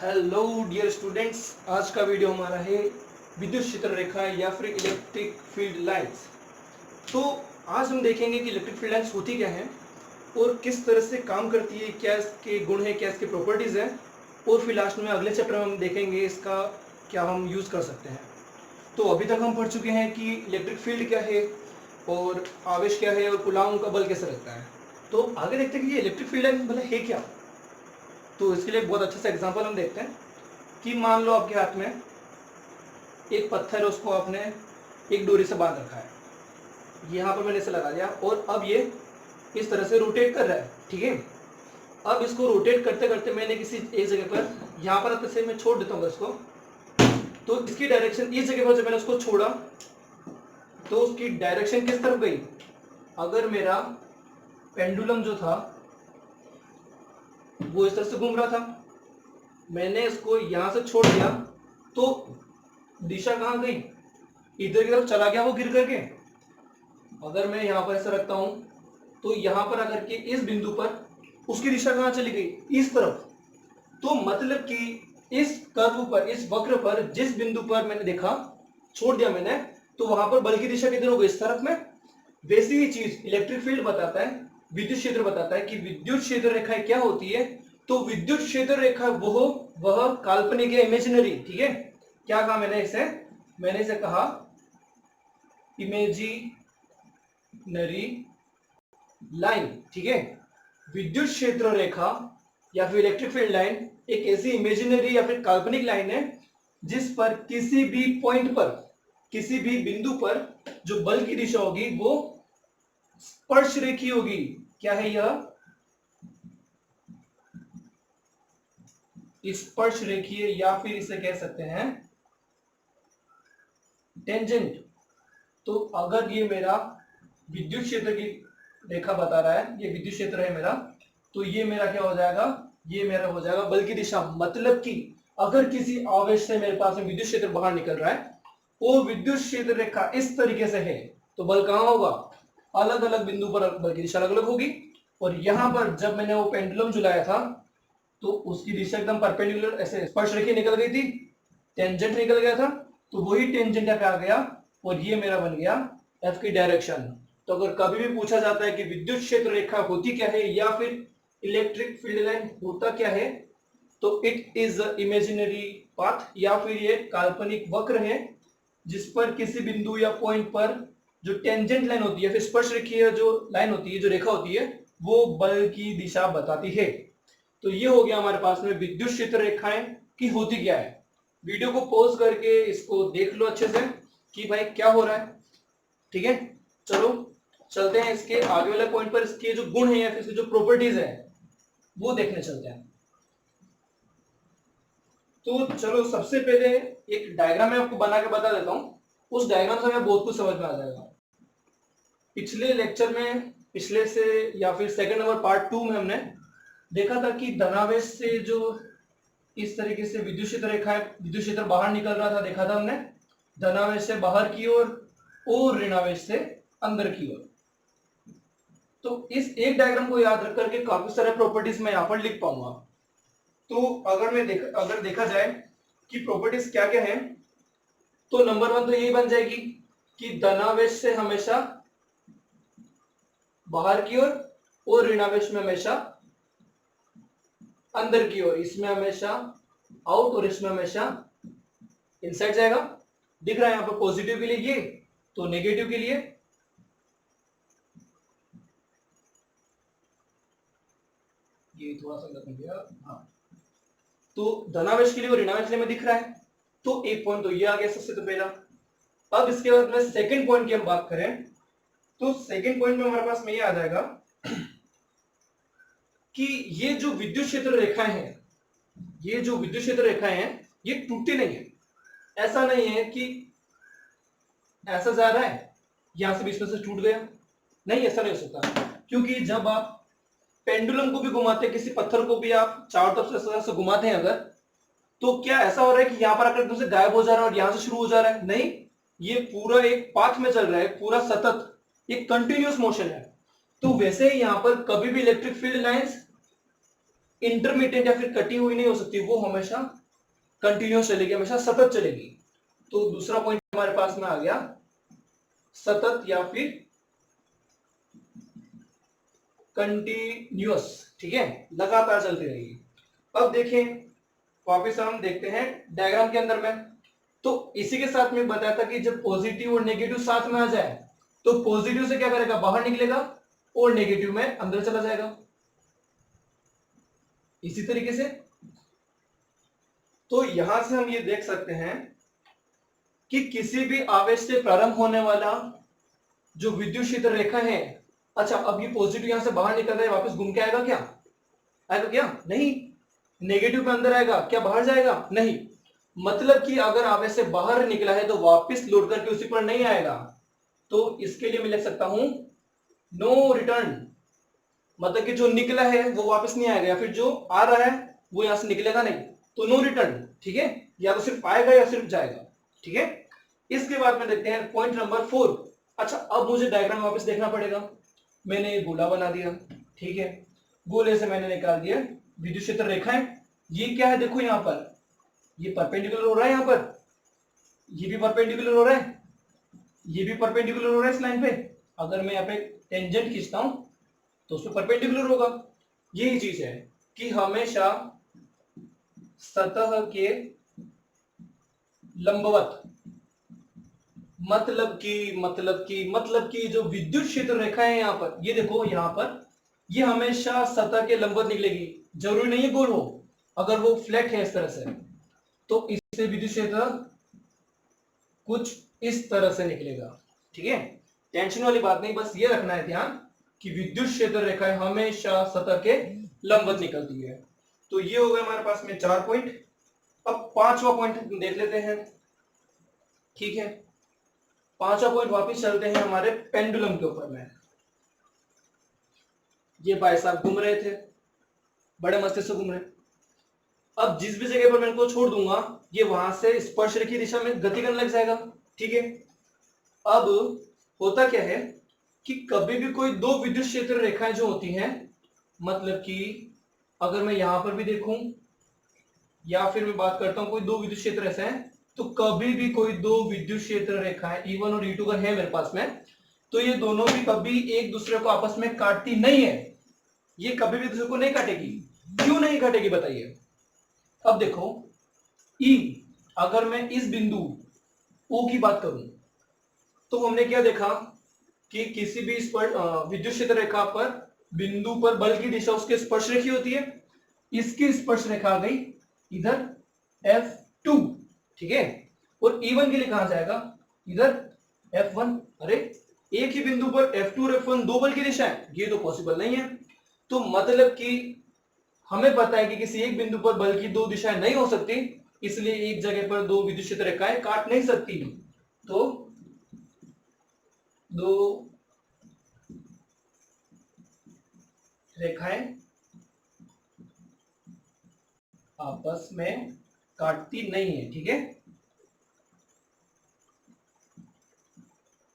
Hello dear students, आज का video हमारा है विद्युत क्षेत्र रेखा या फिर इलेक्ट्रिक फील्ड लाइंस। तो आज हम देखेंगे कि इलेक्ट्रिक फील्ड लाइंस होती क्या है और किस तरह से काम करती है, क्या इसके गुण है, क्या इसकी प्रॉपर्टीज है, और फिर लास्ट में अगले चैप्टर में हम देखेंगे इसका क्या हम यूज कर सकते हैं। तो अभी तक हम पढ़ चुके हैं कि इलेक्ट्रिक फील्ड क्या है और आवेश क्या है और कूलाम का बल कैसे लगता है। तो आगे देखते हैं कि इलेक्ट्रिक फील्ड लाइन भले है क्या। तो इसके लिए बहुत अच्छा सा एग्जांपल हम देखते हैं कि मान लो आपके हाथ में एक पत्थर है, उसको आपने एक डोरी से बांध रखा है। यहाँ पर मैंने इसे लगा दिया और अब ये इस तरह से रोटेट कर रहा है, ठीक है। अब इसको रोटेट करते करते मैंने किसी एक जगह पर यहाँ पर से मैं छोड़ देता हूँ इसको, तो इसकी डायरेक्शन इस जगह पर जब मैंने उसको छोड़ा तो उसकी डायरेक्शन किस तरफ गई। अगर मेरा पेंडुलम जो था वो इस तरह से घूम रहा था, मैंने इसको यहां से छोड़ दिया तो दिशा कहां गई, इधर की तरफ चला गया वो गिर करके। अगर मैं यहां पर ऐसा रखता हूं तो यहां पर आकर के इस बिंदु पर उसकी दिशा कहां चली गई, इस तरफ। तो मतलब कि इस कर्व पर, इस वक्र पर जिस बिंदु पर मैंने देखा छोड़ दिया मैंने, तो वहां पर बल की दिशा किधर हो गई, इस तरफ में। वैसी ही चीज इलेक्ट्रिक फील्ड बताता है, विद्युत क्षेत्र बताता है कि विद्युत क्षेत्र रेखाएं क्या होती है। तो विद्युत क्षेत्र रेखा वह काल्पनिक है, इमेजिनरी, ठीक है। क्या कहा मैंने इसे कहा इमेजिनरी लाइन, ठीक है। विद्युत क्षेत्र रेखा या फिर इलेक्ट्रिक फील्ड लाइन एक ऐसी इमेजिनरी या फिर काल्पनिक लाइन है जिस पर किसी भी पॉइंट पर, किसी भी बिंदु पर जो बल की दिशा होगी वो स्पर्श रेखी होगी। क्या है यह, स्पर्श रेखीय, या फिर इसे कह सकते हैं टेंजेंट। तो अगर ये मेरा विद्युत क्षेत्र की रेखा बता रहा है, ये विद्युत क्षेत्र है मेरा, तो ये मेरा क्या हो जाएगा, ये मेरा हो जाएगा बल की दिशा। मतलब कि अगर किसी आवेश से मेरे पास में विद्युत क्षेत्र बाहर निकल रहा है और विद्युत क्षेत्र रेखा इस तरीके से है, तो बल कहां होगा, अलग अलग बिंदु पर बल की दिशा अलग अलग होगी। और यहां पर जब मैंने वो पेंडुलम झुलाया था तो उसकी दिशा एकदम परपेंडिकुलर, ऐसे स्पर्श रेखा निकल गई थी, टेंजेंट निकल गया था। तो वही टेंजेंट यहाँ पे आ गया और ये मेरा बन गया एफ की डायरेक्शन। तो अगर कभी भी पूछा जाता है कि विद्युत क्षेत्र रेखा होती क्या है या फिर इलेक्ट्रिक फील्ड लाइन होता क्या है, तो इट इज इमेजिनरी पाथ, या फिर ये काल्पनिक वक्र है जिस पर किसी बिंदु या पॉइंट पर जो टेंजेंट लाइन होती है, फिर स्पर्श रेखीय जो लाइन होती है, जो रेखा होती है, वो बल की दिशा बताती है। तो ये हो गया हमारे पास में विद्युत क्षेत्र रेखाएं की होती क्या है। वीडियो को पॉज करके इसको देख लो अच्छे से कि भाई क्या हो रहा है, ठीक है। चलो चलते हैं इसके आगे वाले पॉइंट पर, इसके जो गुण है या फिर इसकी जो प्रॉपर्टीज है वो देखने चलते हैं। तो चलो सबसे पहले एक डायग्राम मैं आपको बना के बता देता हूं, उस डायग्राम से हमें बहुत कुछ समझ में आ जाएगा। पिछले लेक्चर में, पिछले से या फिर सेकंड नंबर पार्ट 2 में हमने देखा था कि धनावेश से जो इस तरीके से विद्युत क्षेत्र रेखा है, विद्युत क्षेत्र बाहर निकल रहा था, देखा था हमने, धनावेश से बाहर की ओर और ऋणावेश से अंदर की ओर। तो इस एक डायग्राम को याद रख करके काफी सारे प्रॉपर्टीज मैं यहाँ पर लिख पाऊंगा। तो अगर देखा जाए कि प्रॉपर्टीज क्या क्या है, तो नंबर 1 तो यही बन जाएगी कि धनावेश से हमेशा बाहर की ओर और ऋणावेश में हमेशा अंदर की ओर, इसमें हमेशा आउट और इसमें हमेशा इनसाइड जाएगा। दिख रहा है यहां पर पॉजिटिव के लिए ये, तो नेगेटिव के लिए ये थोड़ा सा गलत हो गया, हाँ। तो धनावेश के लिए और ऋणावेश के लिए में दिख रहा है। तो एक पॉइंट तो ये आ गया सबसे तो पहला। अब इसके बाद में सेकंड पॉइंट की हम बात करें तो सेकंड पॉइंट में हमारे पास में ये आ जाएगा कि ये जो विद्युत क्षेत्र रेखाएं हैं, ये जो विद्युत क्षेत्र रेखाएं हैं, ये टूटती नहीं है। ऐसा नहीं है कि ऐसा जा रहा है यहां से बीच में से टूट गया, नहीं, ऐसा नहीं हो सकता। क्योंकि जब आप पेंडुलम को भी घुमाते हैं, किसी पत्थर को भी आप चारों तरफ से घुमाते हैं अगर, तो क्या ऐसा हो रहा है कि यहां पर आकर एकदम से गायब हो जा रहा है और यहां से शुरू हो जा रहा है, नहीं। ये पूरा एक पाथ में चल रहा है, पूरा सतत एक कंटिन्यूअस मोशन है। तो वैसे ही यहां पर कभी भी इलेक्ट्रिक फील्ड लाइंस इंटरमीडिएट या फिर कटी हुई नहीं हो सकती, वो हमेशा कंटिन्यूस चलेगी, हमेशा सतत चलेगी। तो दूसरा पॉइंट हमारे पास में आ गया सतत या फिर कंटिन्यूअस, ठीक है, लगातार चलती रहेगी। अब देखें, वापस हम देखते हैं डायग्राम के अंदर में। तो इसी के साथ में बताया था कि जब पॉजिटिव और नेगेटिव साथ में आ जाए तो पॉजिटिव से क्या करेगा, बाहर निकलेगा, और नेगेटिव में अंदर चला जाएगा, इसी तरीके से। तो यहां से हम ये देख सकते हैं कि किसी भी आवेश से प्रारंभ होने वाला जो विद्युत क्षेत्र रेखा है, अच्छा अब ये पॉजिटिव यहां से बाहर निकल रहा है, वापस घूम के आएगा क्या, आएगा क्या, नहीं। नेगेटिव पे अंदर आएगा क्या, बाहर जाएगा, नहीं। मतलब कि अगर आवेश से बाहर निकला है तो वापस लौट करके उसी पर नहीं आएगा। तो इसके लिए मैं लिख सकता हूं नो रिटर्न, मतलब कि जो निकला है वो वापस नहीं आएगा, या फिर जो आ रहा है वो यहां से निकलेगा नहीं, तो नो रिटर्न, ठीक है। या तो सिर्फ आएगा या सिर्फ जाएगा, ठीक है। इसके बाद में देखते हैं पॉइंट नंबर 4। अच्छा अब मुझे डायग्राम वापस देखना पड़ेगा। मैंने एक गोला बना दिया, ठीक है, गोले से मैंने निकाल दिया विद्युत क्षेत्र रेखाएं। ये क्या है, देखो यहां पर ये परपेंडिकुलर हो रहा है, यहां पर ये भी परपेंडिकुलर हो रहा है, ये भी परपेंडिकुलर हो रहा है इस लाइन पे। अगर मैं यहाँ पे टेंजेंट खींचता हूं तो उसमें परपेंडिकुलर होगा। यही चीज है कि हमेशा सतह के लंबवत, मतलब कि जो विद्युत क्षेत्र रेखा है यहां पर, ये देखो यहां पर ये हमेशा सतह के लंबवत निकलेगी, जरूरी नहीं है गोल हो। अगर वो फ्लैट है इस तरह से तो इससे विद्युत क्षेत्र कुछ इस तरह से निकलेगा, ठीक है। टेंशन वाली बात नहीं, बस ये रखना है ध्यान कि विद्युत क्षेत्र रेखाएं हमेशा सतह के लंबवत निकलती है। तो ये हो गए हमारे पास में 4 पॉइंट। अब 5वां पॉइंट देख लेते हैं, ठीक है। 5वां पॉइंट वापस चलते हैं हमारे पेंडुलम के ऊपर में। ये भाई साहब घूम रहे थे, बड़े मस्ती से घूम रहे। अब जिस भी जगह पर मैं इनको छोड़ दूंगा ये वहां से स्पर्श रेखा की दिशा में गति करने लग जाएगा, ठीक है। अब होता क्या है कि कभी भी कोई दो विद्युत क्षेत्र रेखाएं जो होती हैं, मतलब कि अगर मैं यहां पर भी देखूं या फिर मैं बात करता हूं कोई दो विद्युत क्षेत्र ऐसे हैं, तो कभी भी कोई दो विद्युत क्षेत्र रेखाएं E1 और E2 अगर है मेरे पास में, तो ये दोनों भी कभी एक दूसरे को आपस में काटती नहीं है। ये कभी भी दूसरे को नहीं काटेगी। क्यों नहीं काटेगी बताइए। अब देखो E, अगर मैं इस बिंदु O की बात करूं तो हमने क्या देखा कि किसी भी विद्युत क्षेत्र रेखा पर बिंदु पर बल की दिशा उसके स्पर्श रेखी होती है। इसकी स्पर्श रेखा आ गई इधर F2, ठीक है। और E1 के लिए कहां जाएगा, इधर F1। अरे एक ही बिंदु पर F2 और F1 दो बल की दिशा है, ये तो पॉसिबल नहीं है। तो मतलब कि हमें पता है कि किसी एक बिंदु पर बल की दो दिशाएं नहीं हो सकती, इसलिए एक जगह पर दो विद्युत क्षेत्र रेखाएं काट नहीं सकती। तो दो रेखाएं आपस में काटती नहीं है, ठीक है।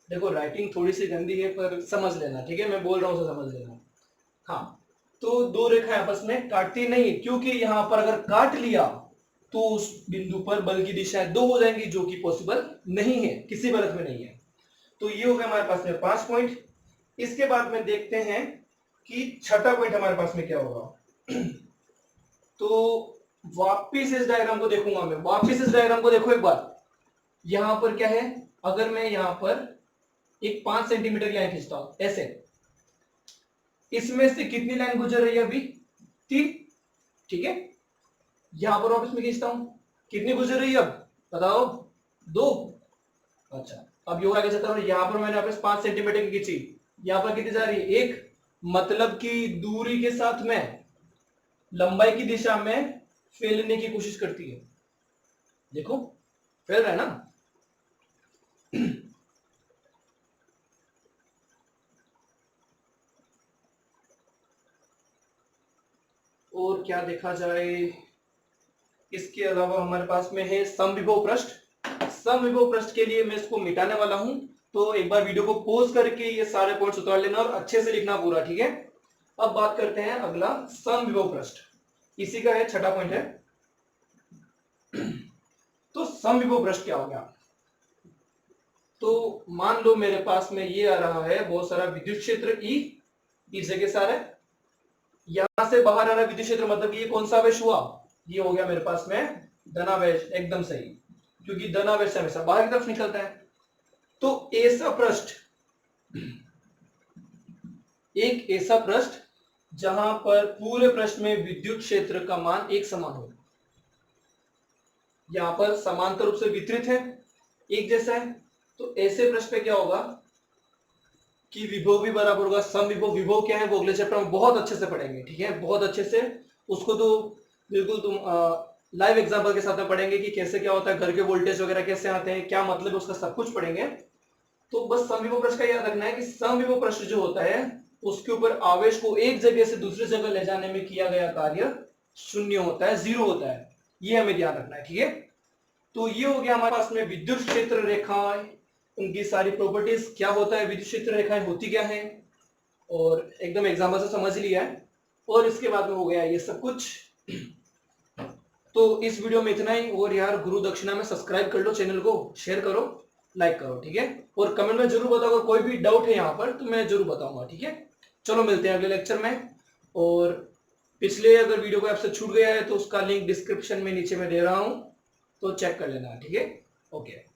देखो राइटिंग थोड़ी सी गंदी है पर समझ लेना, ठीक है, मैं बोल रहा हूं उसे समझ लेना। हाँ, तो दो रेखाएं आपस में काटती नहीं है, क्योंकि यहां पर अगर काट लिया तो उस बिंदु पर बल की दिशाएं दो हो जाएंगी, जो कि पॉसिबल नहीं है, किसी भी अर्थ में नहीं है। तो ये हो गया हमारे पास में 5 पॉइंट। इसके बाद में देखते हैं कि छठा पॉइंट हमारे पास में क्या होगा। तो वापिस इस डायग्राम को देखूंगा मैं, वापिस इस डायग्राम को देखो एक बार। यहां पर क्या है, अगर मैं यहां पर एक 5 सेंटीमीटर की लाइन खींचता हूं ऐसे, इसमें से कितनी लाइन गुजर रही है अभी, 3, ठीक है। यहां पर वापस में खींचता हूं, कितनी गुजर रही है अब बताओ, 2। अच्छा अब ये आगे चलता हूं, यहां पर मैंने वापस 5 सेंटीमीटर की खींची, यहां पर कितनी जा रही है 1, मतलब कि दूरी के साथ में लंबाई की दिशा में फैलने की कोशिश करती है। देखो फैल रहा है ना। और क्या देखा जाए, इसके अलावा हमारे पास में है समविभव पृष्ठ। समविभव पृष्ठ के लिए मैं इसको मिटाने वाला हूं, तो एक बार वीडियो को पॉज करके ये सारे पॉइंट्स उतार लेना और अच्छे से लिखना पूरा, ठीक है। अब बात करते हैं अगला समविभव पृष्ठ। इसी का है छठा पॉइंट है। तो समविभव पृष्ठ क्या हो गया? तो मान लो मेरे पास में ये आ रहा है बहुत सारा विद्युत क्षेत्र ई, इस जगह से आ रहा है, यहां से बाहर आ रहा है विद्युत क्षेत्र, मतलब ये कौन सा आवेश हुआ? ये हो गया मेरे पास में धनावेश, एकदम सही, क्योंकि धनावेश हमेशा बाहर की तरफ निकलता है। तो ऐसा पृष्ठ, एक ऐसा पृष्ठ जहां पर पूरे पृष्ठ में विद्युत क्षेत्र का मान एक समान हो, यहां पर समांतर रूप से वितरित है, एक जैसा है, तो ऐसे पृष्ठ पे क्या होगा कि विभव भी बराबर होगा समविभव। विभव क्या है वो अगले चैप्टर में बहुत अच्छे से पढ़ेंगे, ठीक है, बहुत अच्छे से। उसको तो बिल्कुल तुम लाइव एग्जांपल के साथ में पढ़ेंगे कि कैसे क्या होता है, घर के वोल्टेज वगैरह कैसे आते हैं, क्या मतलब है उसका, सब कुछ पढ़ेंगे। तो बस समविभव पृष्ठ का याद रखना है कि समविभव पृष्ठ जो होता है उसके ऊपर आवेश को एक जगह से दूसरी जगह ले जाने में किया गया कार्य शून्य होता है, जीरो होता है, ये हमें ध्यान रखना है, ठीक है। तो ये हो गया हमारे पास में विद्युत क्षेत्र रेखाएं, उनकी सारी प्रॉपर्टीज, क्या होता है विद्युत क्षेत्र रेखाएं होती क्या है, और एकदम एग्जाम्पल से समझ लिया है। और इसके बाद में हो गया ये सब कुछ। तो इस वीडियो में इतना ही। और यार गुरु दक्षिणा में सब्सक्राइब कर लो, चैनल को शेयर करो, लाइक करो, ठीक है। और कमेंट में जरूर बताओ, अगर कोई भी डाउट है यहाँ पर तो मैं जरूर बताऊंगा, ठीक है। चलो मिलते हैं अगले लेक्चर में। और पिछले अगर वीडियो को आपसे छूट गया है तो उसका लिंक डिस्क्रिप्शन में नीचे में दे रहा हूं, तो चेक कर लेना, ठीक है। ओके।